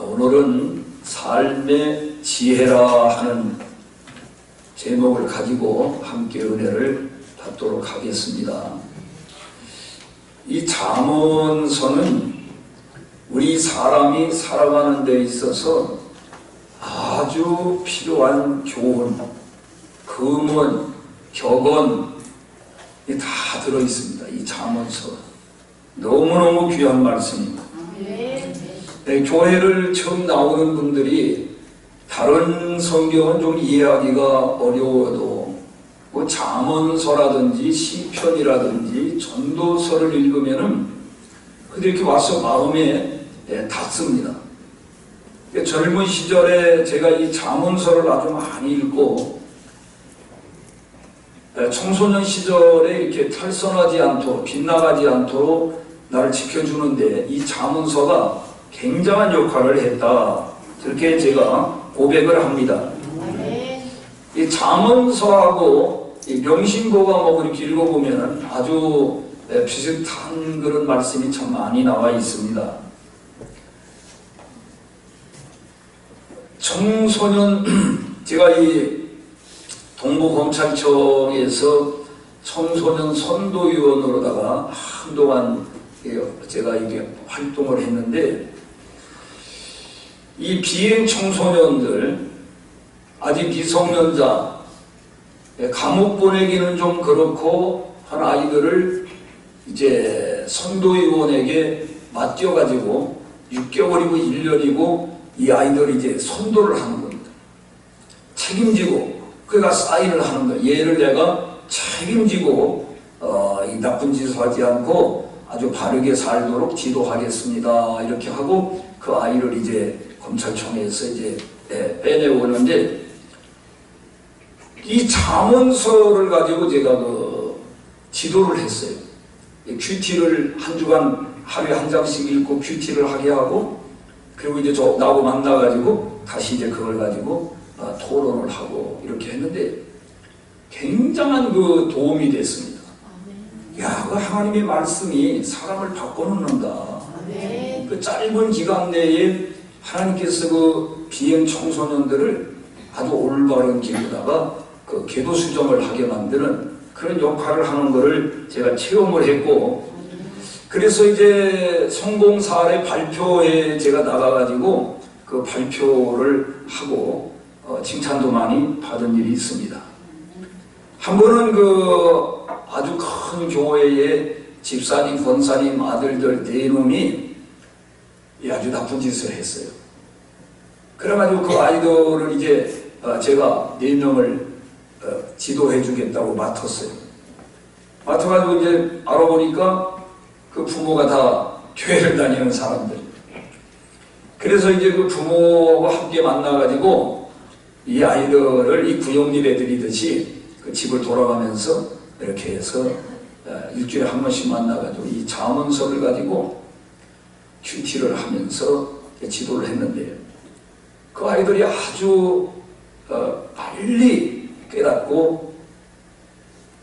오늘은 삶의 지혜라 하는 제목을 가지고 함께 은혜를 받도록 하겠습니다. 이 잠언서는 우리 사람이 살아가는 데 있어서 아주 필요한 교훈, 금언, 격언 다 들어있습니다. 이 잠언서 너무너무 귀한 말씀입니다. 네, 교회를 처음 나오는 분들이 다른 성경은 좀 이해하기가 어려워도 뭐 잠언서라든지 시편이라든지 전도서를 읽으면은 근데 이렇게 와서 마음에 닿습니다. 젊은 시절에 제가 이 잠언서를 아주 많이 읽고 청소년 시절에 이렇게 탈선하지 않도록 빗나가지 않도록 나를 지켜주는데 이 잠언서가 굉장한 역할을 했다. 그렇게 제가 고백을 합니다. 이 잠언서하고 이 명심보감하고 이렇게 읽어보면 아주 비슷한 그런 말씀이 참 많이 나와 있습니다. 청소년, 제가 이 동부검찰청에서 청소년 선도위원으로다가 한동안 제가 이게 활동을 했는데 이 비행 청소년들, 아직 미성년자, 감옥 보내기는 좀 그렇고 한 아이들을 이제 선도위원에게 맡겨가지고 6개월이고 1년이고 이 아이들을 이제 선도를 하는 겁니다. 책임지고 그가 사인을 하는 거예요. 얘를 내가 책임지고 이 나쁜 짓을 하지 않고 아주 바르게 살도록 지도하겠습니다. 이렇게 하고 그 아이를 이제 검찰청에서 이제 빼내오는데 이 잠언서를 가지고 제가 그 지도를 했어요. 큐티를 한 주간 하루에 한 장씩 읽고 큐티를 하게 하고 그리고 이제 나하고 만나가지고 다시 이제 그걸 가지고 토론을 하고 이렇게 했는데 굉장한 그 도움이 됐습니다. 야, 그 하나님의 말씀이 사람을 바꿔놓는다. 그 짧은 기간 내에 하나님께서 그 비행 청소년들을 아주 올바른 길로다가 그 계도 수정을 하게 만드는 그런 역할을 하는 것을 제가 체험을 했고, 그래서 이제 성공 사례 발표에 제가 나가가지고 그 발표를 하고 칭찬도 많이 받은 일이 있습니다. 한 번은 그 아주 큰 교회의 집사님, 권사님 아들들 4놈이 아주 나쁜 짓을 했어요. 그래가지고 그 아이들을 이제 제가 4명을 지도해 주겠다고 맡았어요. 맡아가지고 이제 알아보니까 그 부모가 다 교회를 다니는 사람들. 그래서 이제 그 부모와 함께 만나가지고 이 아이들을 이 구역립 애들이듯이 그 집을 돌아가면서 이렇게 해서 일주일에 한 번씩 만나가지고 이 잠언서를 가지고 큐티를 하면서 지도를 했는데 그 아이들이 아주 빨리 깨닫고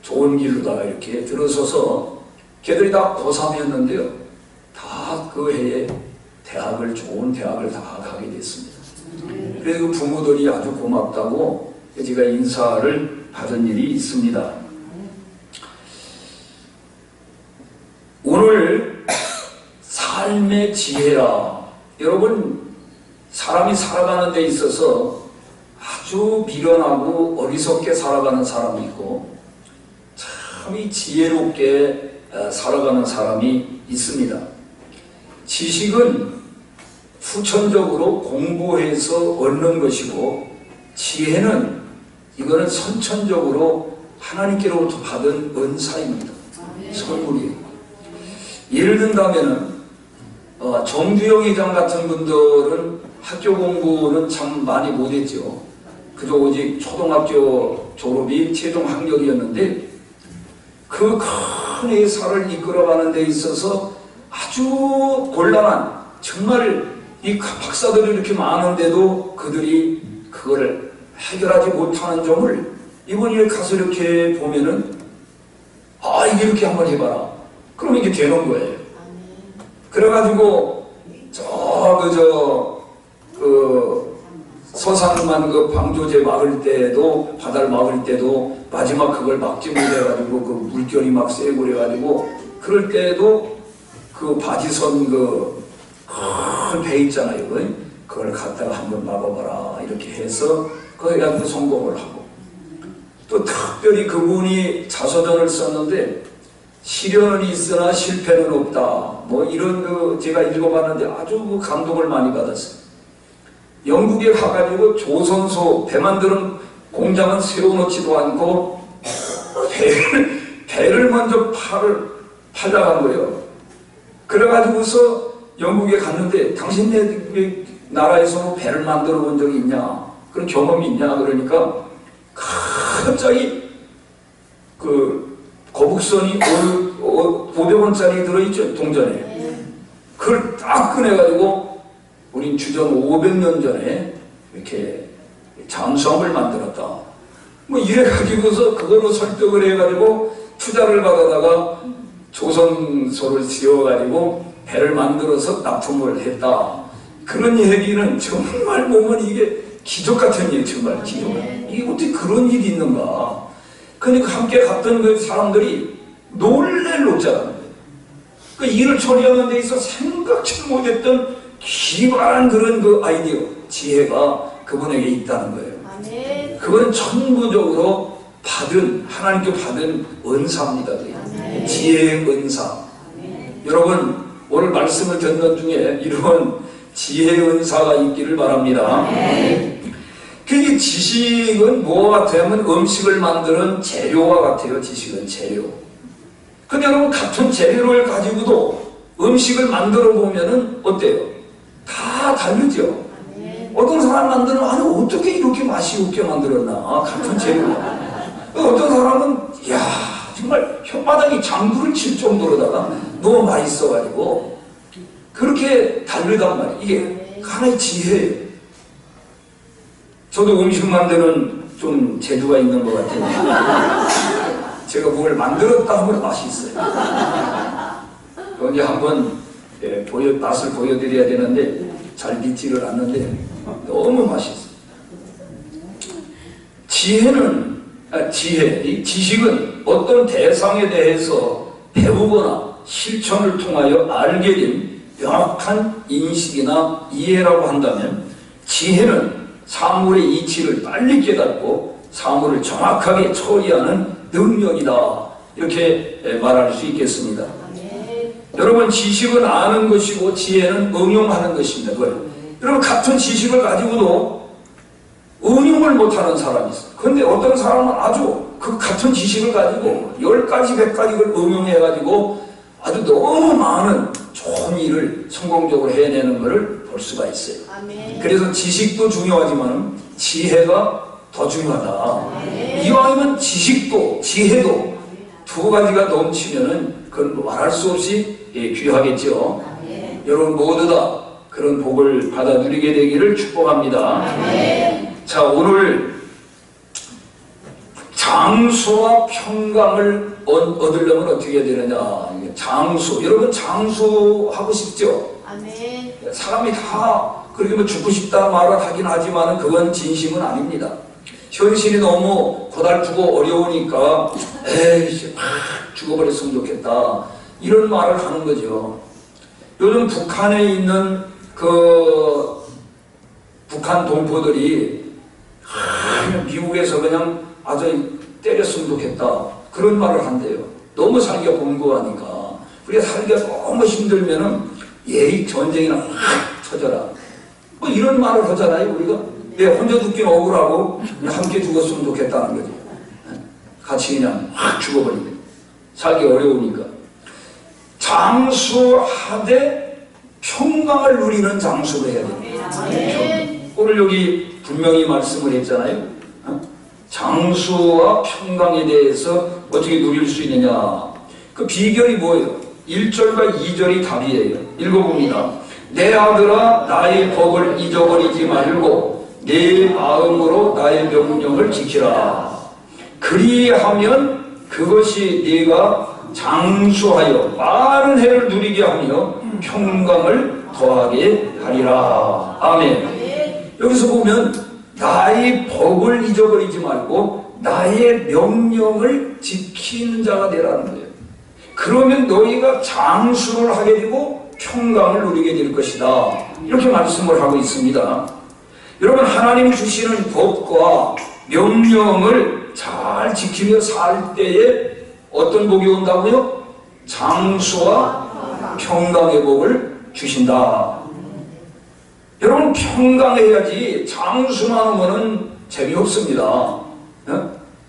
좋은 길로다가 이렇게 들어서서 걔들이 다 고3이었는데요. 다 그 해에 좋은 대학을 다 가게 됐습니다. 그래서 그 부모들이 아주 고맙다고 제가 인사를 받은 일이 있습니다. 오늘 삶의 지혜라. 여러분, 사람이 살아가는 데 있어서 아주 미련하고 어리석게 살아가는 사람이 있고 참 지혜롭게 살아가는 사람이 있습니다. 지식은 후천적으로 공부해서 얻는 것이고 지혜는 이거는 선천적으로 하나님께로부터 받은 은사입니다. 선물이에요. 예를 든다면은 정주영 회장 같은 분들은 학교 공부는 참 많이 못했죠. 그저 오직 초등학교 졸업이 최종 학력이었는데 그 큰 회사를 이끌어가는 데 있어서 아주 곤란한, 정말 이 박사들이 이렇게 많은데도 그들이 그거를 해결하지 못하는 점을 이번에 가서 이렇게 보면은 이게 이렇게 한번 해봐라. 그럼 이게 되는 거예요. 그래가지고 서산만 그 방조제 막을 때도, 바다를 막을 때도 마지막 그걸 막지 못해가지고 그 물결이 막 세고 그래가지고 그럴 때도 그 바지선 그 큰 배 있잖아요. 그걸 갖다가 한번 막아봐라 이렇게 해서 그거 해가지고 성공을 하고, 또 특별히 그분이 자서전을 썼는데 시련은 있으나 실패는 없다, 뭐 이런 그 제가 읽어봤는데 아주 그 감동을 많이 받았어요. 영국에 가가지고 조선소 배 만드는 공장은 세워놓지도 않고 배를 먼저 팔다간 거예요. 그래가지고서 영국에 갔는데 당신네 나라에서 배를 만들어 본 적이 있냐, 그런 경험이 있냐 그러니까 갑자기 그 거북선이 500원짜리 들어있죠, 동전에. 그걸 딱 꺼내가지고 우린 주전 500년 전에 이렇게 잠수함을 만들었다, 뭐 이래가지고서 그거로 설득을 해가지고 투자를 받아다가 조선소를 지어가지고 배를 만들어서 납품을 했다. 그런 얘기는 정말 보면 이게 기적 같은 일, 정말 기적. 이게 어떻게 그런 일이 있는가. 그러니까 함께 갔던 그 사람들이 놀랄 노자라는 거예요. 그 일을 처리하는 데 있어 생각지 못했던 기발한 그런 그 아이디어, 지혜가 그분에게 있다는 거예요. 그건 천부적으로 받은, 하나님께 받은 은사입니다. 지혜의 은사. 여러분, 오늘 말씀을 듣는 중에 이런 지혜의 은사가 있기를 바랍니다. 그 지식은 뭐와 같으면 음식을 만드는 재료와 같아요. 지식은 재료. 근데 여러분, 같은 재료를 가지고도 음식을 만들어 보면은 어때요? 다 다르죠. 어떤 사람 만드는, 아니 어떻게 이렇게 맛이 없게 만들었나, 같은 재료. 어떤 사람은 야 정말 혓바닥이 장구를 칠 정도로다가 너무 맛있어가지고 그렇게 다르단 말이에요. 이게 하나의 지혜예요. 저도 음식 만드는 좀 재주가 있는 것 같아요. 제가 뭘 만들었다 하면 맛이 있어요. 언제 한번 맛을 보여드려야 되는데 잘 믿지를 않는데 너무 맛있어요. 지식은 어떤 대상에 대해서 배우거나 실천을 통하여 알게 된 명확한 인식이나 이해라고 한다면, 지혜는 사물의 이치를 빨리 깨닫고 사물을 정확하게 처리하는 능력이다, 이렇게 말할 수 있겠습니다. 여러분, 지식은 아는 것이고 지혜는 응용하는 것입니다. 여러분, 같은 지식을 가지고도 응용을 못하는 사람이 있어요. 그런데 어떤 사람은 아주 그 같은 지식을 가지고 10가지, 100가지 를 응용해가지고 아주 너무 많은 좋은 일을 성공적으로 해내는 것을 볼 수가 있어요. 그래서 지식도 중요하지만 지혜가 더 중요하다. 이왕이면 지식도 지혜도 두 가지가 넘치면은 그건 말할 수 없이 귀하겠죠. 여러분 모두 다 그런 복을 받아 누리게 되기를 축복합니다. 자, 오늘 장수와 평강을 얻으려면 어떻게 해야 되느냐. 장수, 여러분 장수하고 싶죠? 사람이 다 그렇게 뭐 죽고 싶다 말을 하긴 하지만 그건 진심은 아닙니다. 현실이 너무 고달프고 어려우니까 에이 죽어버렸으면 좋겠다, 이런 말을 하는 거죠. 요즘 북한에 있는 그 북한 동포들이 미국에서 그냥 아주 때렸으면 좋겠다, 그런 말을 한대요. 너무 살기가 번거하니까. 우리가 살기가 너무 힘들면은 예의 전쟁이나 확 터져라, 뭐 이런 말을 하잖아요. 우리가 혼자 죽긴 억울하고 함께 죽었으면 좋겠다는 거지. 같이 그냥 확 죽어버리고 살기 어려우니까. 장수하되 평강을 누리는 장수를 해야 됩니다. 오늘 여기 분명히 말씀을 했잖아요. 장수와 평강에 대해서 어떻게 누릴 수 있느냐. 그 비결이 뭐예요? 1절과 2절이 답이에요. 읽어봅니다. 내 아들아, 나의 법을 잊어버리지 말고 내 마음으로 나의 명령을 지키라. 그리하면 그것이 네가 장수하여 많은 해를 누리게 하며 평강을 더하게 하리라. 아멘. 여기서 보면 나의 법을 잊어버리지 말고 나의 명령을 지키는 자가 되라는 거예요. 그러면 너희가 장수를 하게 되고 평강을 누리게 될 것이다. 이렇게 말씀을 하고 있습니다. 여러분, 하나님이 주시는 법과 명령을 잘 지키며 살 때에 어떤 복이 온다고요? 장수와 평강의 복을 주신다. 여러분, 평강해야지 장수만 하면은 재미없습니다.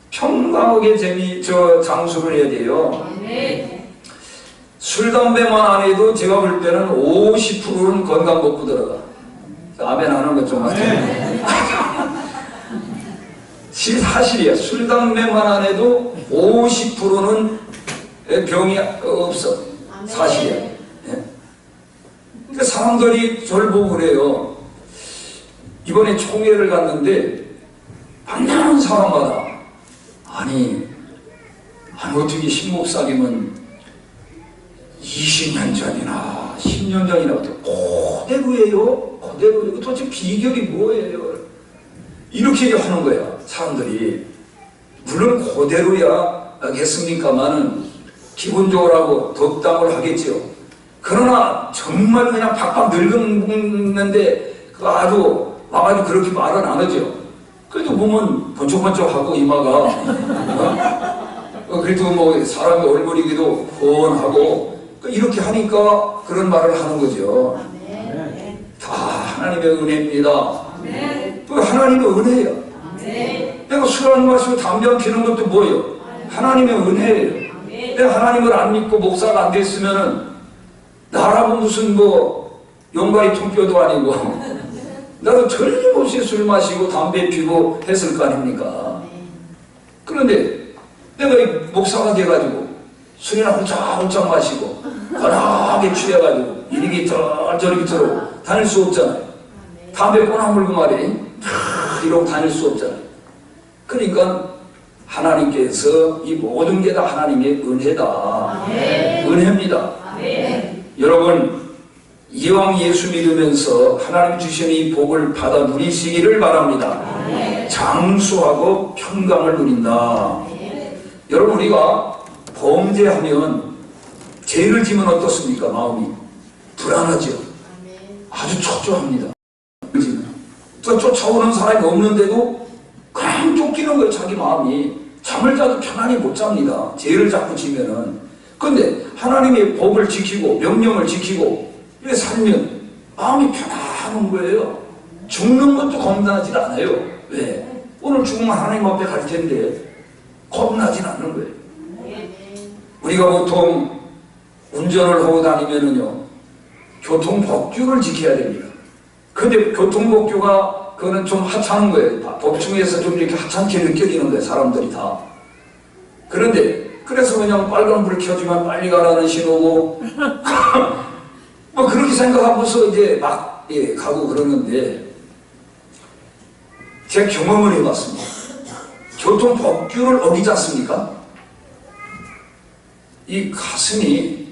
평강하게 장수를 해야 돼요. 술, 담배만 안 해도 제가 볼 때는 50%는 건강 먹고 들어가. 아멘 하는 것 좀 같아요. 사실이야. 술, 담배만 안 해도 50%는 병이 없어. 사실이야. 그러니까 사람들이 저를 보고 그래요. 이번에 총회를 갔는데 만나는 사람마다 아니 어떻게 신목사님은 20년 전이나 10년 전이나 그대로예요? 그대로 도대체 비결이 뭐예요? 이렇게 하는 거야 사람들이. 물론 그대로야겠습니까마는 기본적으로 하고 덕담을 하겠죠. 그러나 정말 그냥 박박 늙었는데 아주 와가지고 그렇게 말은 안 하죠. 그래도 보면 번쩍번쩍하고 이마가 그래도 뭐 사람의 얼굴이기도 훤하고 이렇게 하니까 그런 말을 하는 거죠. 다 하나님의 은혜입니다. 또 하나님의 은혜예요. 내가 술 안 마시고 담배 안 피우는 것도 뭐예요? 하나님의 은혜예요. 내가 하나님을 안 믿고 목사가 안 됐으면은 나라고 무슨 뭐 용가리 통뼈도 아니고 나도 틀림없이 술 마시고 담배 피우고 했을 거 아닙니까? 그런데 내가 이 목사가 돼가지고 술이나 훌쩍훌쩍 마시고 환하게 취해가지고 이리기 저리기 들어 다닐 수 없잖아요. 담배 꼬나 물고 말이 이러고 다닐 수 없잖아요. 그러니까 하나님께서 이 모든 게 다 하나님의 은혜다. 은혜입니다. 여러분, 이왕 예수 믿으면서 하나님 주시는 이 복을 받아 누리시기를 바랍니다. 장수하고 평강을 누린다. 여러분, 우리가 범죄하면 죄를 지면 어떻습니까? 마음이 불안하죠. 아주 초조합니다. 또 쫓아오는 사람이 없는데도 그냥 쫓기는 거예요. 자기 마음이. 잠을 자도 편안히 못 잡니다. 죄를 자꾸 지면은. 그런데 하나님의 법을 지키고 명령을 지키고 이렇게 살면 마음이 편안한 거예요. 죽는 것도 겁나질 않아요. 왜? 오늘 죽으면 하나님 앞에 갈 텐데 겁나진 않는 거예요. 우리가 보통 운전을 하고 다니면은요, 교통법규를 지켜야 됩니다. 근데 교통법규가 그거는 좀 하찮은 거예요. 법중에서 좀 이렇게 하찮게 느껴지는 거예요. 사람들이 다. 그런데 그래서 그냥 빨간불 켜주면 빨리 가라는 신호고 뭐 그렇게 생각하고서 이제 막 가고 그러는데 제 경험을 해봤습니다. 교통법규를 어기지 않습니까? 이 가슴이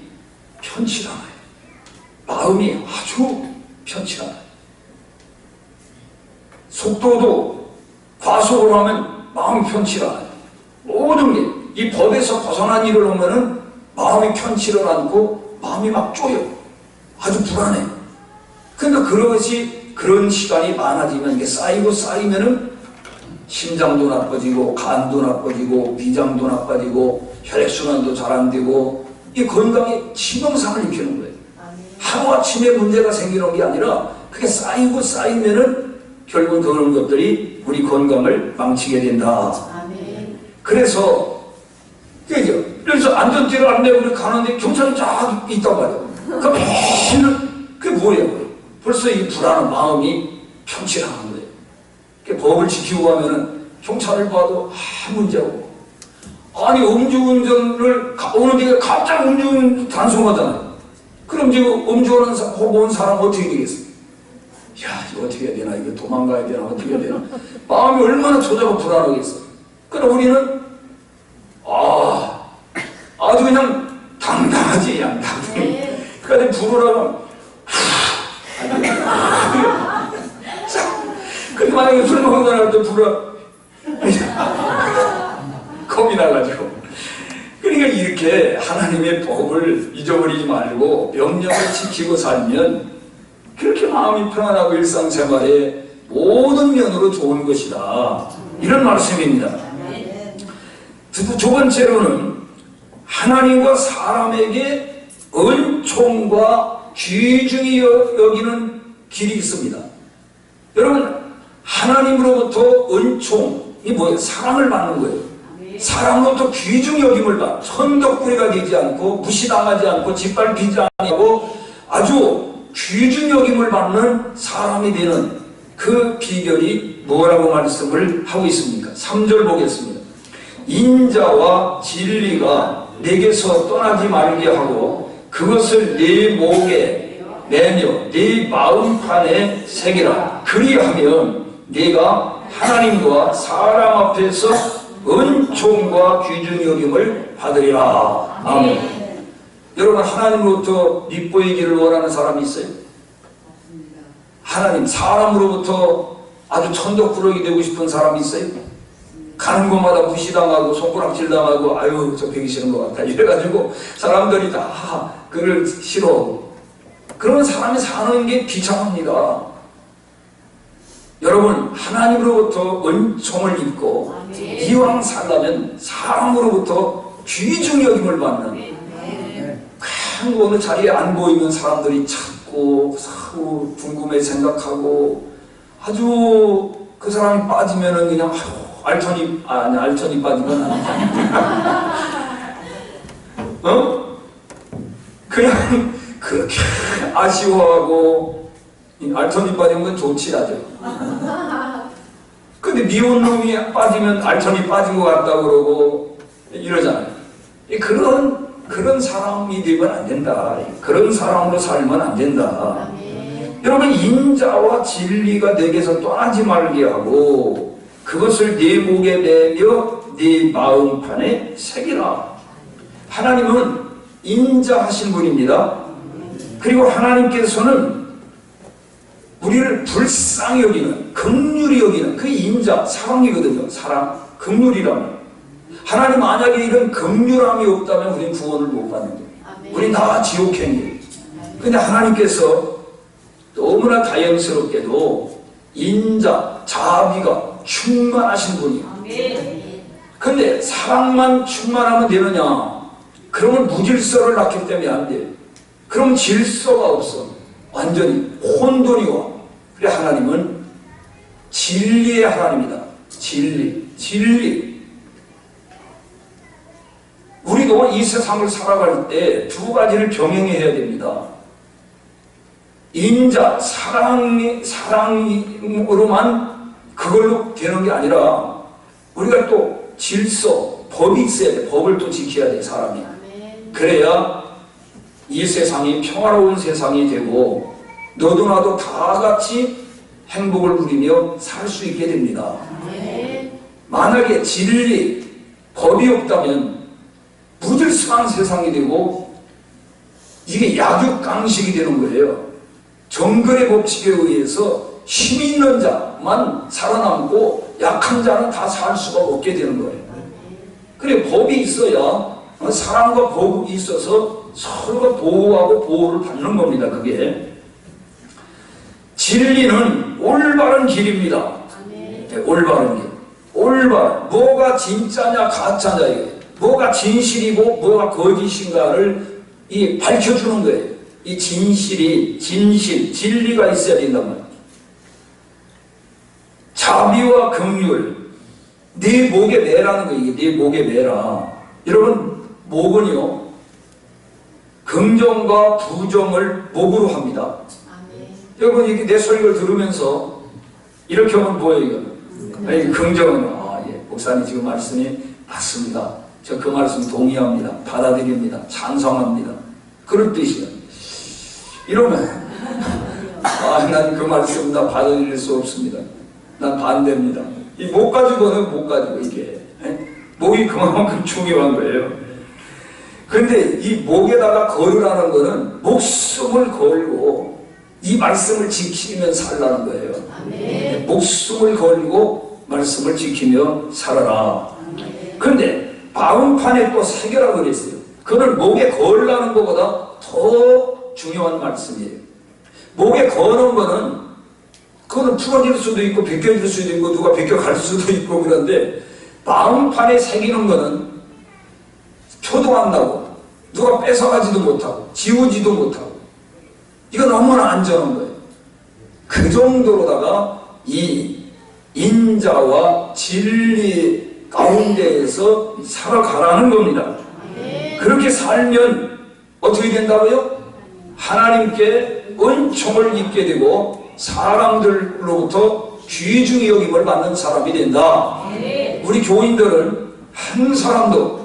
편치 않아요. 마음이 아주 편치 않아요. 속도도 과속으로 하면 마음이 편치 않아요. 모든 게 이 법에서 벗어난 일을 하면은 마음이 편치를 않고 마음이 막 쪼여. 아주 불안해. 그러니까 그런 시간이 많아지면 이게 쌓이면은 심장도 나빠지고 간도 나빠지고 위장도 나빠지고 혈액순환도 잘 안 되고 이 건강에 치명상을 입히는 거예요. 하루아침에 문제가 생기는 게 아니라 그게 쌓이면은 결국 그런 것들이 우리 건강을 망치게 된다. 그래서 안전띠를 안 내고 가는데 경찰이 쫙 있단 말이에요. 그럼 그게 뭐예요? 벌써 이 불안한 마음이 편치 않은 거예요. 법을 지키고 가면은 경찰을 봐도 문제 없고. 아니, 음주운전을 오는데 갑자기 음주운전 단속하잖아요. 그럼 지금 음주하는 온 사람 어떻게 되겠어요? 야, 이거 어떻게 해야 되나? 이거 도망가야 되나? 어떻게 해야 되나? 마음이 얼마나 초조하고 불안하겠어. 그럼 우리는 아주 그냥 당당하지, 그냥 당당히. 그러니까 부르라면 근데 만약에 이거 술 먹는 사람한테 불어. 겁이 나가지고. 그러니까 이렇게 하나님의 법을 잊어버리지 말고 명령을 지키고 살면 그렇게 마음이 평안하고 일상생활에 모든 면으로 좋은 것이다. 이런 말씀입니다. 두 번째로는 하나님과 사람에게 은총과 귀중히 여기는 길이 있습니다. 여러분, 하나님으로부터 은총이 뭐예요? 사랑을 받는 거예요. 사람으로부터 귀중히 여김을 받, 천덕꾸리가 되지 않고 무시당하지 않고 짓밟히지 않고 아주 귀중히 여김을 받는 사람이 되는 그 비결이 뭐라고 말씀을 하고 있습니까? 3절 보겠습니다. 인자와 진리가 내게서 떠나지 말게 하고 그것을 내 목에 매며 내 마음판에 새기라. 그리하면 네가 하나님과 사람 앞에서 은총과 귀중히 여김을 받으리라. 아멘. 여러분, 하나님으로부터 밉보이기를 원하는 사람이 있어요? 하나님, 사람으로부터 아주 천덕꾸러기 되고 싶은 사람이 있어요? 가는 곳마다 무시당하고 손가락질 당하고 아유 저 배기 싫은 것 같다 이래가지고 사람들이 다 그를 싫어. 그런 사람이 사는 게 비참합니다. 여러분, 하나님으로부터 은총을 입고 이왕 살려면 사람으로부터 귀중히 여김을 받는 큰 어느 자리에 안 보이는 사람들이 찾고 사고 궁금해 생각하고 아주 그 사람이 빠지면은 그냥 알천이 빠지면 그냥 그렇게 아쉬워하고 알천이 빠지는 건 좋지 아주. 근데 미운 놈이 빠지면 알천이 빠진 것 같다고 그러고 이러잖아요. 그런 사람이 되면 안 된다. 그런 사람으로 살면 안 된다. 여러분, 인자와 진리가 내게서 떠나지 말게 하고 그것을 네 목에 매며 네 마음판에 새기라. 하나님은 인자하신 분입니다. 그리고 하나님께서는 우리를 불쌍히 여기는, 긍휼히 여기는 그 인자, 사랑이거든요. 사랑, 긍휼이라면. 하나님 만약에 이런 긍휼함이 없다면 우리는 구원을 못 받는 거예요. 우리 다 지옥행이에요. 근데 하나님께서 너무나 다행스럽게도 인자, 자비가 충만하신 분이에요. 근데 사랑만 충만하면 되느냐? 그러면 무질서를 낳기 때문에 안 돼요. 그럼 질서가 없어. 완전히 혼돈이 와. 그래, 하나님은 진리의 하나님이다. 진리. 우리도 이 세상을 살아갈 때 두 가지를 병행해야 됩니다. 인자, 사랑으로만 그걸로 되는 게 아니라 우리가 또 질서, 법이 있어야 돼. 법을 또 지켜야 돼, 사람이. 그래야 이 세상이 평화로운 세상이 되고 너도 나도 다 같이 행복을 누리며 살 수 있게 됩니다. 만약에 진리, 법이 없다면 무질서한 세상이 되고 이게 약육강식이 되는 거예요. 정글의 법칙에 의해서 힘 있는 자만 살아남고 약한 자는 다 살 수가 없게 되는 거예요. 그래, 법이 있어야 사랑과 법이 있어서 서로가 보호하고 보호를 받는 겁니다. 그게 진리는 올바른 길입니다. 네, 올바른 길. 올바른, 뭐가 진짜냐 가짜냐, 이게 뭐가 진실이고 뭐가 거짓인가를 밝혀주는 거예요. 이 진실이, 진리가 있어야 된단 말이에요. 자비와 긍휼, 네 목에 매라는 거예요. 이게 네 목에 매라. 여러분, 목은요, 긍정과 부정을 목으로 합니다. 여러분, 이렇게 내 설교를 들으면서 이렇게 하면 뭐예요? 이거? 긍정은, 목사님 지금 말씀이 맞습니다. 저 그 말씀 동의합니다. 받아들입니다. 찬성합니다. 그런 뜻이에요. 이러면 난 그 말씀 다 받아들일 수 없습니다. 난 반대입니다. 이 못 가지고는 못 가지고 이게 목이 그만큼 중요한 거예요. 근데 이 목에다가 걸으라는 거는 목숨을 걸고 이 말씀을 지키며 살라는 거예요. 목숨을 걸고 말씀을 지키며 살아라. 그런데 마음판에 또 새겨라 그랬어요. 그걸 목에 걸라는 것보다 더 중요한 말씀이에요. 목에 거는 거는 그거는 풀어질 수도 있고 벗겨질 수도 있고 누가 벗겨갈 수도 있고 그런데 마음판에 새기는 거는 표동한다고 누가 뺏어가지도 못하고 지우지도 못하고 이건 너무나 안전한 거예요. 그 정도로다가 이 인자와 진리 가운데에서 살아가라는 겁니다. 그렇게 살면 어떻게 된다고요? 하나님께 은총을 입게 되고 사람들로부터 귀중히 여김을 받는 사람이 된다. 우리 교인들은 한 사람도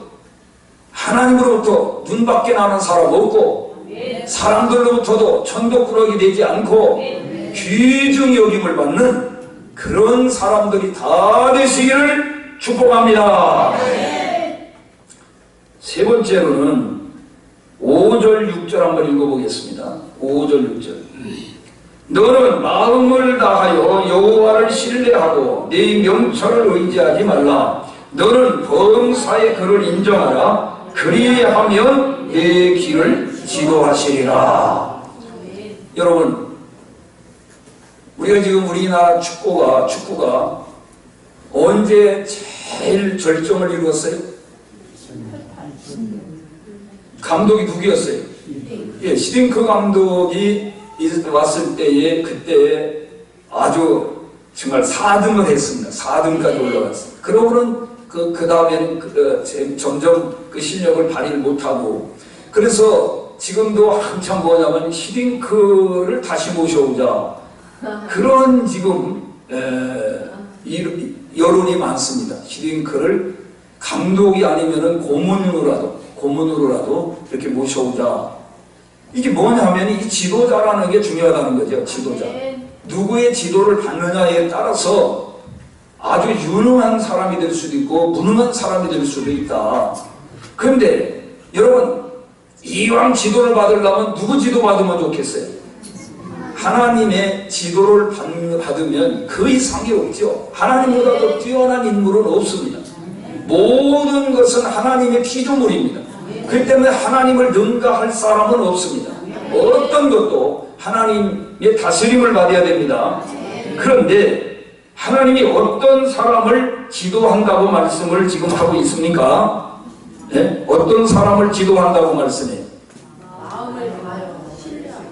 하나님으로부터 눈밖에 나는 사람 없고 사람들로부터도 천도꾸러기 되지 않고 귀중히 여김을 받는 그런 사람들이 다 되시기를 축복합니다. 세 번째로는 5절 6절 한번 읽어보겠습니다. 5절 6절. 너는 마음을 다하여 여호와를 신뢰하고 네 명철을 의지하지 말라. 너는 범사의 그를 인정하라. 그리하면 내 길을 지도하시리라. 여러분, 우리가 지금 우리나라 축구가 언제 제일 절정을 이루었어요? 감독이 누구였어요? 예, 시딩크 감독이 왔을 때에 그때에 아주 정말 4등을 했습니다. 4등까지 올라갔어요. 그러고는 그 다음에는 점점 그 실력을 발휘를 못하고 그래서 지금도 한참 뭐냐면 히딩크를 다시 모셔오자 그런 지금 여론이 많습니다. 히딩크를 감독이 아니면은 고문으로라도 이렇게 모셔오자. 이게 뭐냐면 이 지도자라는 게 중요하다는 거죠. 지도자. 누구의 지도를 받느냐에 따라서 아주 유능한 사람이 될 수도 있고 무능한 사람이 될 수도 있다. 그런데 여러분 이왕 지도를 받으려면 누구 지도 받으면 좋겠어요? 하나님의 지도를 받으면 그 이상이 없죠. 하나님보다 더 뛰어난 인물은 없습니다. 모든 것은 하나님의 피조물입니다. 그렇기 때문에 하나님을 능가할 사람은 없습니다. 어떤 것도 하나님의 다스림을 받아야 됩니다. 그런데 하나님이 어떤 사람을 지도한다고 말씀을 지금 하고 있습니까? 네? 어떤 사람을 지도한다고 말씀해요?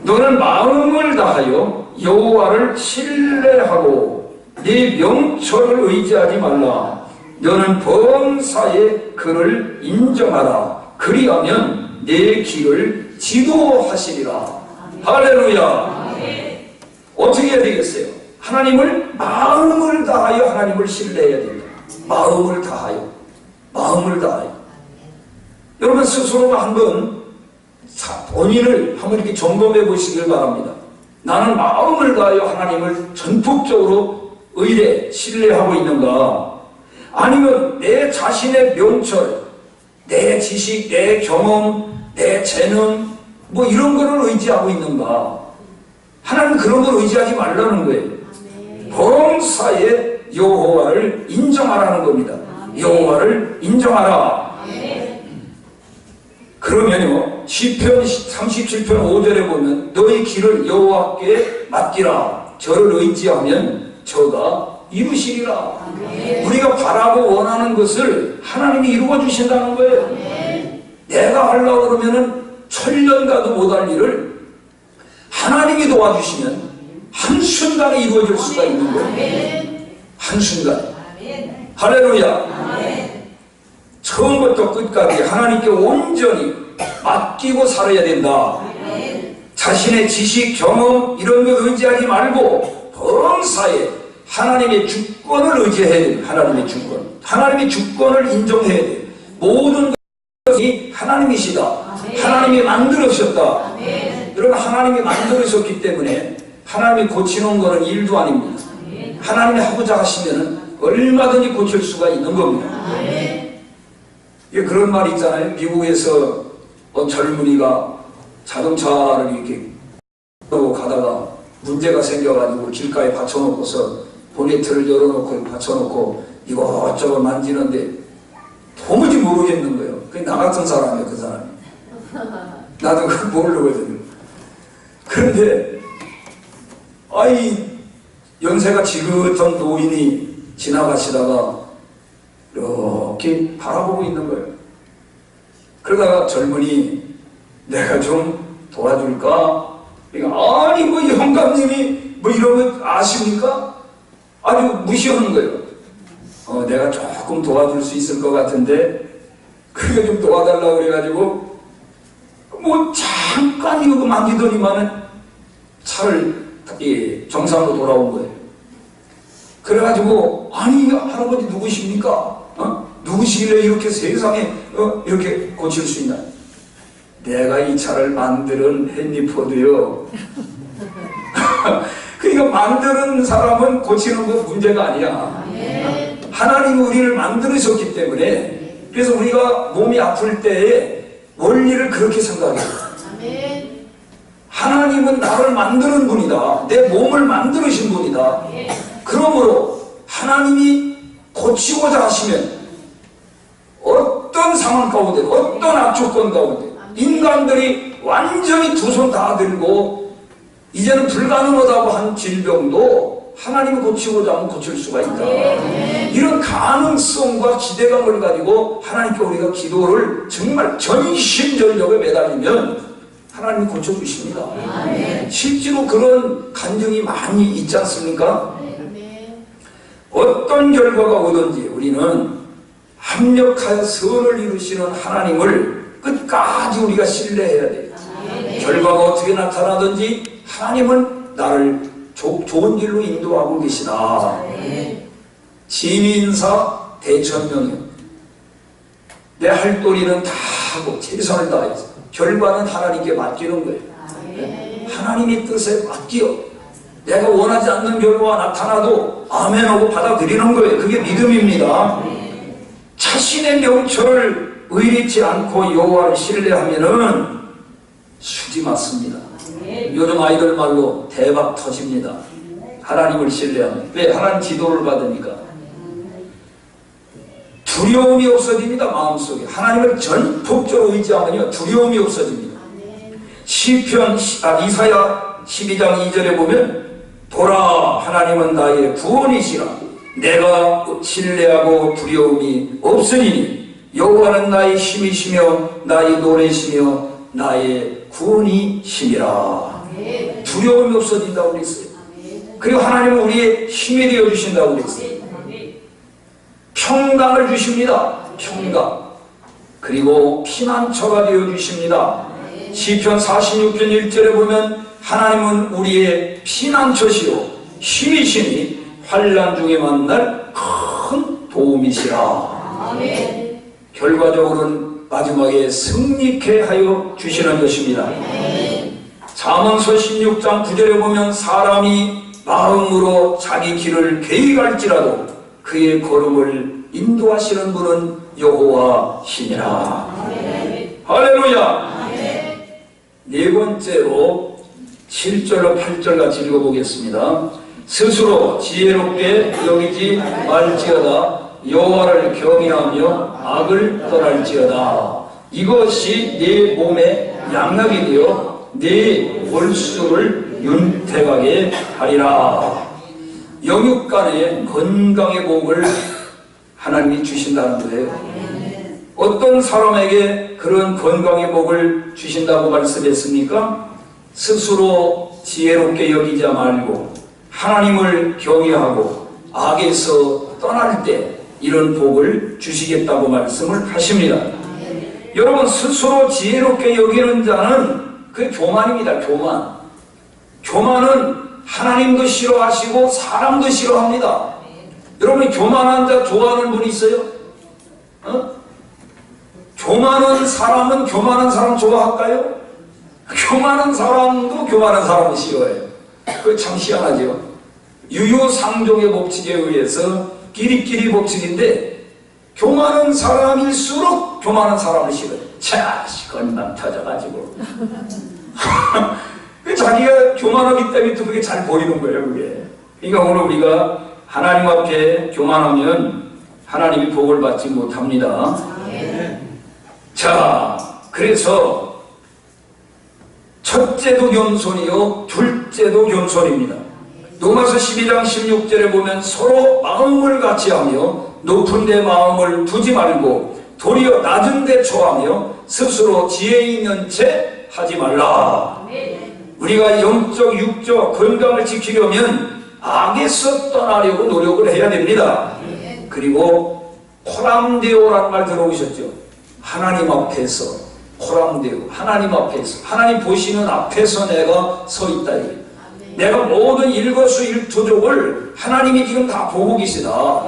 너는 마음을 다하여 여호와를 신뢰하고 네 명철을 의지하지 말라. 너는 범사의 그를 인정하라. 그리하면 내 길을 지도하시리라. 할렐루야. 어떻게 해야 되겠어요? 하나님을 마음을 다하여 하나님을 신뢰해야 됩니다. 마음을 다하여. 여러분 스스로가 한번 본인을 한번 이렇게 점검해 보시길 바랍니다. 나는 마음을 다하여 하나님을 전폭적으로 신뢰하고 있는가? 아니면 내 자신의 명철, 내 지식, 내 경험, 내 재능 뭐 이런 거를 의지하고 있는가? 하나님은 그런 걸 의지하지 말라는 거예요. 범사의 여호와를 인정하라는 겁니다. 여호와를 인정하라. 그러면요 시편 37편 5절에 보면 너희 길을 여호와께 맡기라. 저를 의지하면 저가 이루시리라. 우리가 바라고 원하는 것을 하나님이 이루어 주신다는 거예요. 내가 하려고 그러면은 천년 가도 못할 일을 하나님이 도와주시면 한순간에 이루어질 수가 있는 거예요. 한순간에. 할렐루야. 처음부터 끝까지 하나님께 온전히 맡기고 살아야 된다. 자신의 지식, 경험 이런 거 의지하지 말고 범사에 하나님의 주권을 의지해야 됩니다. 하나님의 주권을 인정해야 돼요. 모든 것이 하나님이시다. 하나님이 만들으셨다. 여러분 하나님이 만들으셨기 때문에 하나님이 고치는 것은 일도 아닙니다. 하나님이 하고자 하시면 얼마든지 고칠 수가 있는 겁니다. 그런 말이 있잖아요. 미국에서 젊은이가 자동차를 이렇게 타고 가다가 문제가 생겨가지고 길가에 받쳐놓고서 보네트를 열어놓고 받쳐놓고 이것저것 만지는데 도무지 모르겠는 거예요. 그게 나 같은 사람이에요, 그 사람이. 나도 그걸 모르거든요. 그런데 연세가 지긋한 노인이 지나가시다가 이렇게 바라보고 있는 거예요. 그러다가 젊은이 내가 좀 도와줄까? 그러니까 아니 뭐 영감님이 뭐 이런 거 아십니까? 아주 무시하는 거예요. 내가 조금 도와줄 수 있을 것 같은데 그게 좀 도와달라고 그래가지고 뭐 잠깐 이거 만지더니만은 차를 정상으로 돌아온 거예요. 그래가지고 아니 할아버지 누구십니까? 누구시길래 이렇게 세상에 이렇게 고칠 수 있나? 내가 이 차를 만드는 헨리 포드요. 그러니까 만드는 사람은 고치는 거 문제가 아니야. 하나님이 우리를 만들으셨기 때문에 그래서 우리가 몸이 아플 때에 원리를 그렇게 생각해요. 하나님은 나를 만드는 분이다. 내 몸을 만드신 분이다. 그러므로 하나님이 고치고자 하시면 어떤 상황 가운데 어떤 악조건 가운데 인간들이 완전히 두 손 다 들고 이제는 불가능하다고 한 질병도 하나님이 고치고자 하면 고칠 수가 있다. 이런 가능성과 기대감을 가지고 하나님께 우리가 기도를 정말 전심전력에 매달리면 하나님이 고쳐주십니다. 실제로 그런 간증이 많이 있지 않습니까? 어떤 결과가 오든지 우리는 합력하여 선을 이루시는 하나님을 끝까지 우리가 신뢰해야 돼요. 결과가 어떻게 나타나든지 하나님은 나를 좋은 길로 인도하고 계시다. 진인사 대천명이요. 내 할 도리는 다 하고 최선을 다해서 결과는 하나님께 맡기는 거예요. 하나님의 뜻에 맡기어 내가 원하지 않는 결과가 나타나도 아멘하고 받아들이는 거예요. 그게 믿음입니다. 자신의 명철을 의리치 않고 여호와를 신뢰하면은 수지 맞습니다. 요즘 아이들 말로 대박 터집니다. 하나님을 신뢰하면. 왜? 하나님 지도를 받으니까. 두려움이 없어집니다. 마음속에. 하나님을 전폭적으로 의지하면요 두려움이 없어집니다. 이사야 12장 2절에 보면 보라 하나님은 나의 구원이시라 내가 신뢰하고 두려움이 없으리니 여호와는 나의 힘이시며 나의 노래시며 나의 구원이시니라. 두려움이 없어진다고 그랬어요. 그리고 하나님은 우리의 힘이 되어주신다고 그랬어요. 평강을 주십니다. 평강. 그리고 피난처가 되어주십니다. 시편 46편 1절에 보면 하나님은 우리의 피난처시요 힘이시니 환난 중에 만날 큰 도움이시라. 결과적으로는 마지막에 승리케 하여 주시는 것입니다. 잠언서 16장 9절에 보면 사람이 마음으로 자기 길을 계획할지라도 그의 걸음을 인도하시는 분은 여호와시니라. 할렐루야. 네 번째로 7절로 8절 같이 읽어보겠습니다. 스스로 지혜롭게 여기지 말지어다. 여호와를 경외하며 악을 떠날지어다. 이것이 네 몸의 양락이 되어 네 골수를 윤택하게 하리라. 영육간의 건강의 복을 하나님이 주신다는 거예요. 어떤 사람에게 그런 건강의 복을 주신다고 말씀했습니까? 스스로 지혜롭게 여기지 말고 하나님을 경외하고 악에서 떠날 때 이런 복을 주시겠다고 말씀을 하십니다. 여러분, 스스로 지혜롭게 여기는 자는 그게 교만입니다. 교만은 하나님도 싫어하시고 사람도 싫어합니다. 여러분이 교만한 자 좋아하는 분이 있어요? 교만한 사람 좋아할까요? 교만한 사람도 교만한 사람을 싫어해요. 그거 참 희한하죠. 유유상종의 법칙에 의해서 끼리끼리 법칙인데 교만한 사람일수록 교만한 사람을 싫어해요. 자, 건방 터져가지고. 자기가 교만하기 때문에 또 그게 잘 보이는 거예요, 그게. 그러니까 오늘 우리가 하나님 앞에 교만하면 하나님이 복을 받지 못합니다. 자, 그래서 첫째도 겸손이요 둘째도 겸손입니다. 로마서 12장 16절에 보면 서로 마음을 같이하며 높은 데 마음을 두지 말고 도리어 낮은 데 처하며 스스로 지혜 있는 채 하지 말라. 우리가 영적 육적 건강을 지키려면 악에서 떠나려고 노력을 해야 됩니다. 그리고 코람데오라는 말 들어보셨죠? 하나님 앞에서 코람데오, 하나님 앞에서, 하나님 보시는 앞에서 내가 서 있다. 내가 모든 일거수일투족을 하나님이 지금 다 보고 계시다.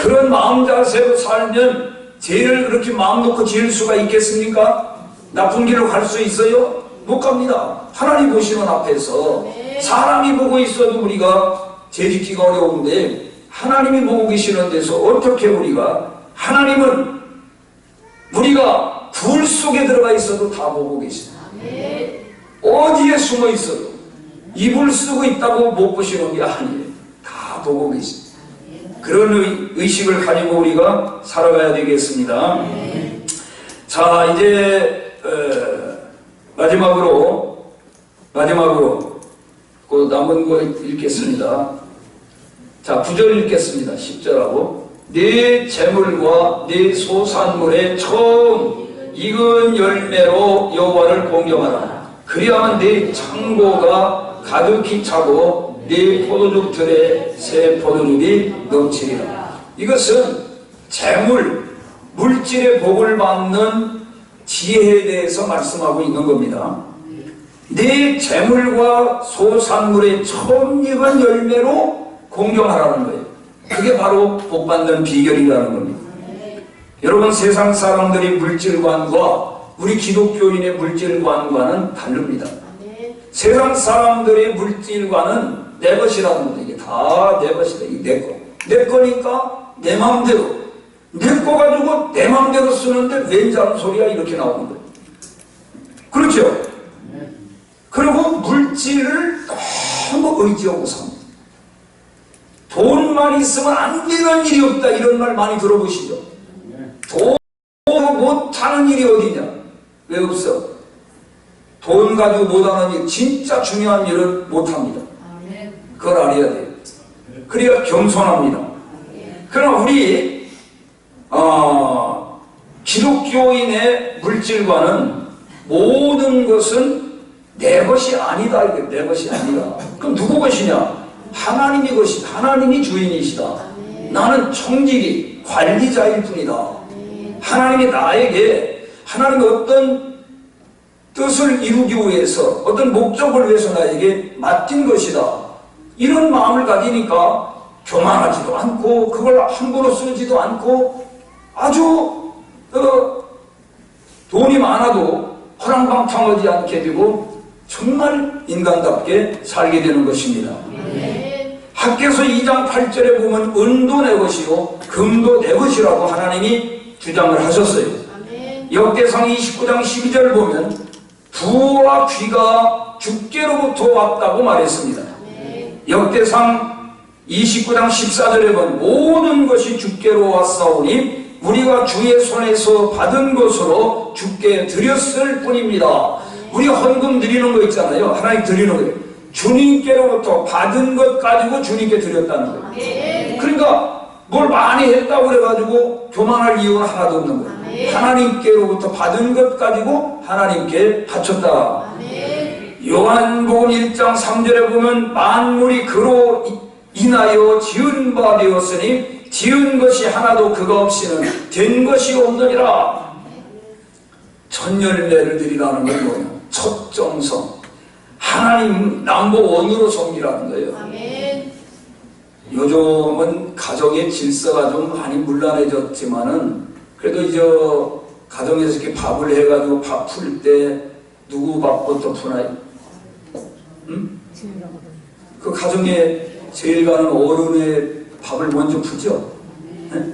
그런 마음 자세로 살면 죄를 그렇게 마음 놓고 지을 수가 있겠습니까? 나쁜 길로 갈 수 있어요? 못 갑니다. 하나님 보시는 앞에서. 사람이 보고 있어도 우리가 죄 짓기가 어려운데 하나님이 보고 계시는 데서 어떻게 하나님은 우리가 불 속에 들어가 있어도 다 보고 계시다. 어디에 숨어 있어도 이불 쓰고 있다고 못 보시는 게 아니에요. 다 보고 계십니다. 그런 의식을 가지고 우리가 살아가야 되겠습니다. 자, 이제 마지막으로 그 남은 거 읽겠습니다. 자, 9절 읽겠습니다. 10절하고 네 재물과 네 소산물의 처음 익은 열매로 여호와를 공경하라. 그리하면 네 창고가 가득히 차고 네 포도주 틀에 새 포도즙이 넘치리라. 이것은 재물, 물질의 복을 받는 지혜에 대해서 말씀하고 있는 겁니다. 네 재물과 소산물의 처음 익은 열매로 공경하라는 거예요. 그게 바로 복받는 비결이라는 겁니다. 여러분, 세상 사람들이 물질관과 우리 기독교인의 물질관과는 다릅니다. 세상 사람들의 물질관은 내 것이라는 겁니다. 이게 다 내 것이다. 이게 내 거. 내 거니까 내 마음대로. 내 거 가지고 내 마음대로 쓰는데 왠 잔소리야 이렇게 나오는 거예요. 그렇죠? 그리고 물질을 너무 의지하고 삽니다. 돈만 있으면 안 되는 일이 없다. 이런 말 많이 들어보시죠? 돈 못하는 일이 어디냐? 왜 없어? 돈 가지고 못하는 일, 진짜 중요한 일은 못합니다. 그걸 알아야 돼요. 그래야 겸손합니다. 그러나 우리 기독교인의 물질과는 모든 것은 내 것이 아니다. 이게 내 것이 아니다. 그럼 누구 것이냐? 하나님이 것이, 하나님이 주인이시다. 나는 청지기, 관리자일 뿐이다. 하나님이 나에게, 하나님의 어떤 뜻을 이루기 위해서, 어떤 목적을 위해서 나에게 맡긴 것이다. 이런 마음을 가지니까 교만하지도 않고, 그걸 함부로 쓰지도 않고, 아주 돈이 많아도 허랑방탕하지 않게 되고 정말 인간답게 살게 되는 것입니다. 학개서 2장 8절에 보면 은도 내 것이요 금도 내 것이라고 하나님이 주장을 하셨어요. 역대상 29장 12절을 보면 부와 귀가 주께로부터 왔다고 말했습니다. 역대상 29장 14절에 보면 모든 것이 주께로 왔사오니 우리가 주의 손에서 받은 것으로 주께 드렸을 뿐입니다. 우리 헌금 드리는 거 있잖아요. 하나님 드리는 거예요. 주님께로부터 받은 것 가지고 주님께 드렸다는 거예요. 그러니까 뭘 많이 했다고 그래가지고 교만할 이유는 하나도 없는 거예요. 하나님께로부터 받은 것 가지고 하나님께 바쳤다. 요한복음 1장 3절에 보면 만물이 그로 인하여 지은 바 되었으니 지은 것이 하나도 그가 없이는 된 것이 없느니라. 첫 열매를 드리라는 건 뭐냐? 첫 정성. 하나님 넘버원으로 섬기라는 거예요. 요즘은 가정의 질서가 좀 많이 문란해졌지만은 그래도 이제 가정에서 이렇게 밥을 해가지고 밥 풀 때 누구 밥부터 푸나요? 응? 그 가정에 제일 가는 어른의 밥을 먼저 푸죠. 네?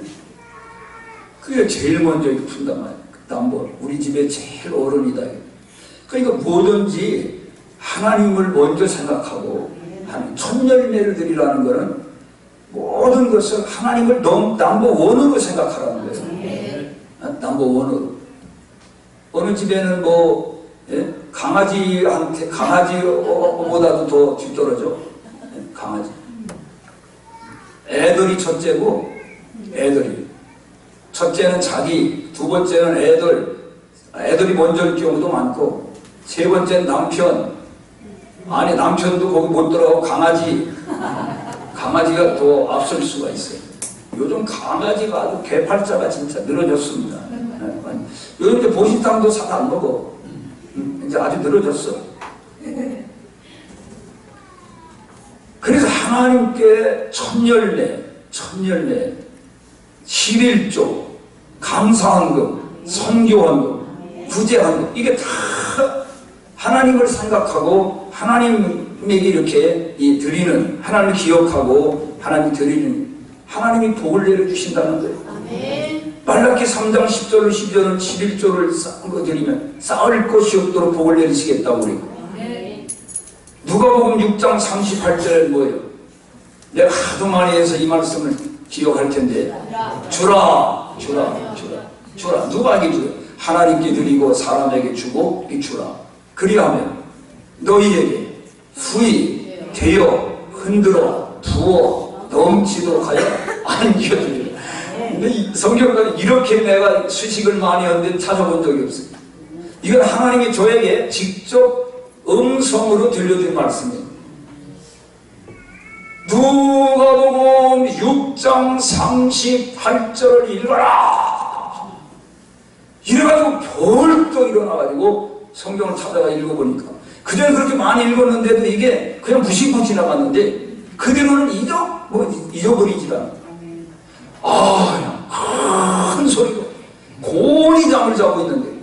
그게 제일 먼저 푼단 말이에요. 남보 우리 집에 제일 어른이다. 그러니까 뭐든지 하나님을 먼저 생각하고 첫 열매를 드리라는 것은 모든 것을 하나님을 넘버원으로 생각하라는 거예요. 넘버원으로. 어느 집에는 뭐 강아지보다도 더 뒤떨어져. 강아지. 애들이 첫째고, 애들이. 첫째는 자기, 두 번째는 애들이 먼저일 경우도 많고, 세 번째는 남편. 아니, 남편도 거기 못 들어가고 강아지가 더 앞설 수가 있어요. 요즘 강아지가 아주 개팔자가 진짜 늘어졌습니다. 요즘 이제 보신탕도 잘 안 먹어. 이제 아주 늘어졌어. 그래서 하나님께 첫 열매, 11조, 감사헌금, 선교헌금, 구제헌금, 이게 다 하나님을 생각하고 하나님에게 이렇게 드리는, 하나님을 기억하고 하나님 드리는, 하나님이 복을 내려주신다는 거예요. 아멘. 말라기 3장 10절을 12절은 11조를 쌓은 거 드리면 쌓을 것이 없도록 복을 내리시겠다고 그러고, 누가복음 6장 38절에 뭐예요? 내가 하도 많이 해서 이 말씀을 기억할 텐데, 주라. 누가에게 주라. 하나님께 드리고 사람에게 주고 이 주라. 그리하면 너희에게 후히 되어 흔들어 부어 넘치도록 하여 안겨주리라. 근데 이 성경은 이렇게 내가 수식을 많이 하는데 찾아본 적이 없어요. 이건 하나님이 저에게 직접 음성으로 들려준 말씀이에요. 누가복음 6장 38절을 읽어라. 이래가지고 벌떡 일어나가지고 성경을 찾아가 읽어보니까, 그전에 그렇게 많이 읽었는데도 이게 그냥 무심코 지나갔는데 그대로는 잊어버리질 않아. 큰 소리로 고니 잠을 자고 있는데,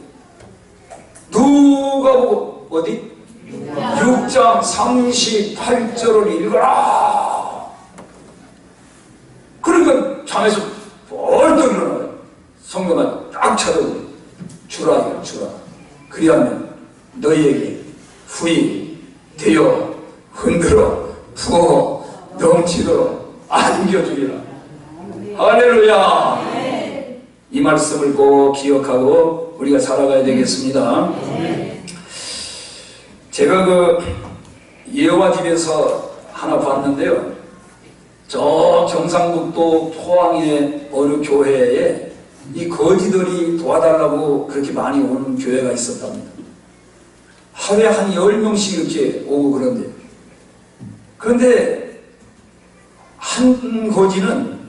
누가복음 어디? 6장 38절을 읽어라. 그러니까 잠에서 벌떡 일어나요. 성경을 딱 찾아보고 주라. 그리하면 너희에게 후히 되어 흔들어 부어 넘치도록 안겨주리라. 할렐루야. 이 말씀을 꼭 기억하고 우리가 살아가야 되겠습니다. 제가 그 예호와 집에서 하나 봤는데요, 저 경상북도 포항의 어느 교회에 이 거지들이 도와달라고 그렇게 많이 오는 교회가 있었답니다. 하루에 한 10명씩 이렇게 오고 그런데 한 거지는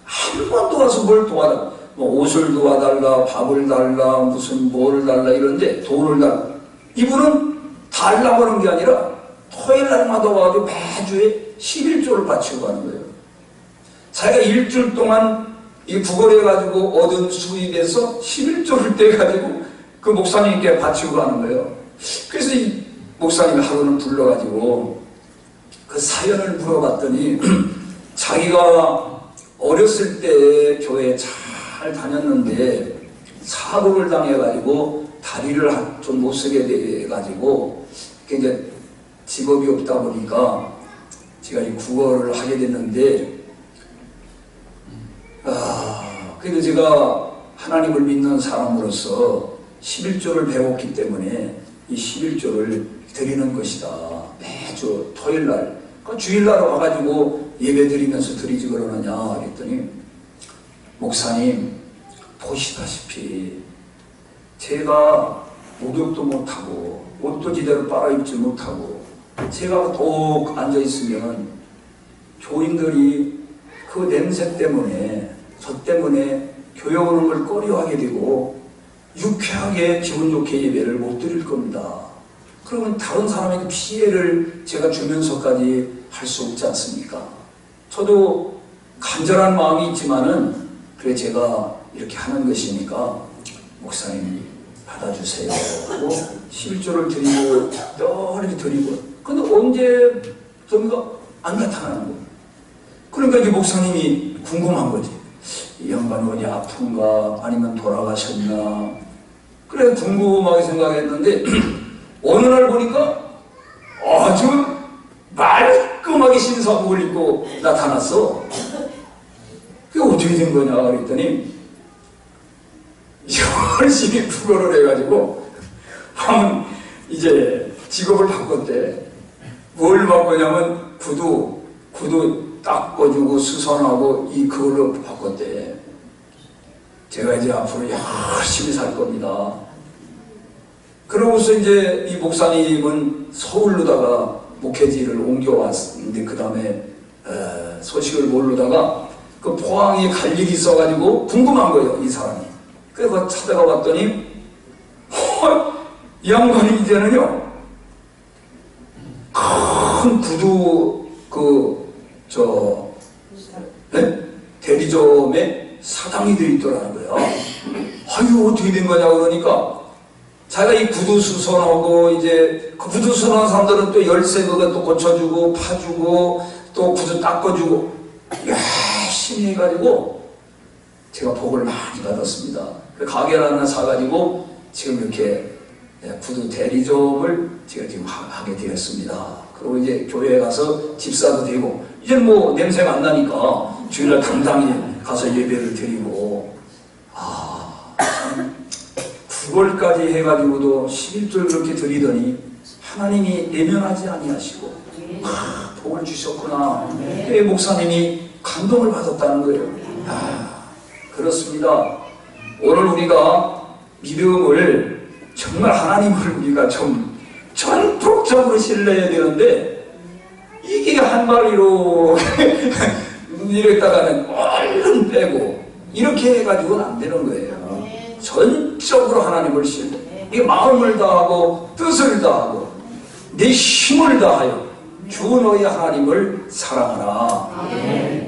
한 번도 와서 뭘 도와달라, 뭐 옷을 도와달라, 밥을 달라, 무슨 뭐를 달라 이러는데 돈을 달라. 이분은 달라고 하는 게 아니라 토요일 날마다 와가지고 매주에 11조를 바치고 가는 거예요. 자기가 일주일 동안 이 구걸해가지고 얻은 수입에서 11조를 떼가지고 그 목사님께 바치고 가는 거예요. 그래서 이 목사님이 하루는 불러가지고 그 사연을 물어봤더니 자기가 어렸을 때 교회에 잘 다녔는데 사고를 당해가지고 다리를 좀 못 쓰게 돼가지고 이제 직업이 없다 보니까 제가 이 국어를 하게 됐는데, 그래도 제가 하나님을 믿는 사람으로서 11조를 배웠기 때문에 이 11조를 드리는 것이다. 매주 토요일날, 주일날 와가지고 예배 드리면서 드리지 그러느냐 그랬더니, 목사님 보시다시피 제가 목욕도 못하고 옷도 제대로 빨아입지 못하고 제가 독 앉아있으면 교인들이 그 냄새 때문에 저 때문에 교회 오는 걸 꺼려하게 되고 유쾌하게 기분 좋게 예배를 못 드릴 겁니다. 그러면 다른 사람에게 피해를 제가 주면서까지 할 수 없지 않습니까? 저도 간절한 마음이 있지만은 그래 제가 이렇게 하는 것이니까 목사님 받아주세요 하고 11조를 드리고 또 이렇게 드리고, 근데 언제쯤가 안 나타나는 거예요. 그러니까 이제 목사님이 궁금한 거지. 이 양반이 어디 아픈가 아니면 돌아가셨나, 그래 궁금하게 생각했는데 어느 날 보니까 아주 말끔하게 신사복을 입고 나타났어. 그게 어떻게 된 거냐 그랬더니 열심히 국어를 해가지고 하면 이제 직업을 바꿨대. 뭘 바꾸냐면 구두 닦아주고 수선하고 그걸로 바꿨대. 제가 이제 앞으로 열심히 살 겁니다. 그러고서 이제 이 목사님은 서울로다가 목회지를 옮겨왔는데 그 다음에 소식을 모르다가 그 포항에 갈 일이 있어가지고 궁금한 거예요, 이 사람이. 그래서 찾아가 봤더니 이 양반이 이제는요 큰 구두 대리점에 사장이 되어 있더라는 거야. 아유 어떻게 된 거냐 그러니까 자기가 이 구두 수선하고 이제 그 구두 수선하는 사람들은 또 열쇠 그거 또 고쳐주고 파주고 또 구두 닦아주고 열심히 해가지고 제가 복을 많이 받았습니다. 가게를 하나 사가지고 지금 이렇게 구두 대리점을 제가 지금 하게 되었습니다. 그리고 이제 교회에 가서 집사도 되고 이제 뭐 냄새가 안 나니까 주일날 당당히 가서 예배를 드리고 9월까지 해가지고도 11절 그렇게 드리더니 하나님이 내면하지 아니하시고 복을 주셨구나. 목사님이 감동을 받았다는 거예요. 그렇습니다. 오늘 우리가 믿음을 정말 하나님을 우리가 좀 전폭적으로 신뢰해야 되는데 이게 한 마리로 이랬다가는 얼른 빼고 이렇게 해가지고는 안 되는 거예요. 전적으로 하나님을 신뢰. 이게 마음을 다하고 뜻을 다하고 내 힘을 다하여 주 너희 하나님을 사랑하라.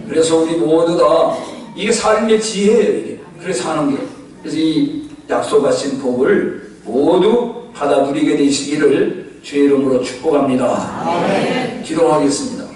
그래서 우리 모두 다 이게 삶의 지혜예요. 이게. 그래서 하는 게. 그래서 이 약속하신 복을 모두 받아 누리게 되시기를 주의 이름으로 축복합니다. 기도하겠습니다.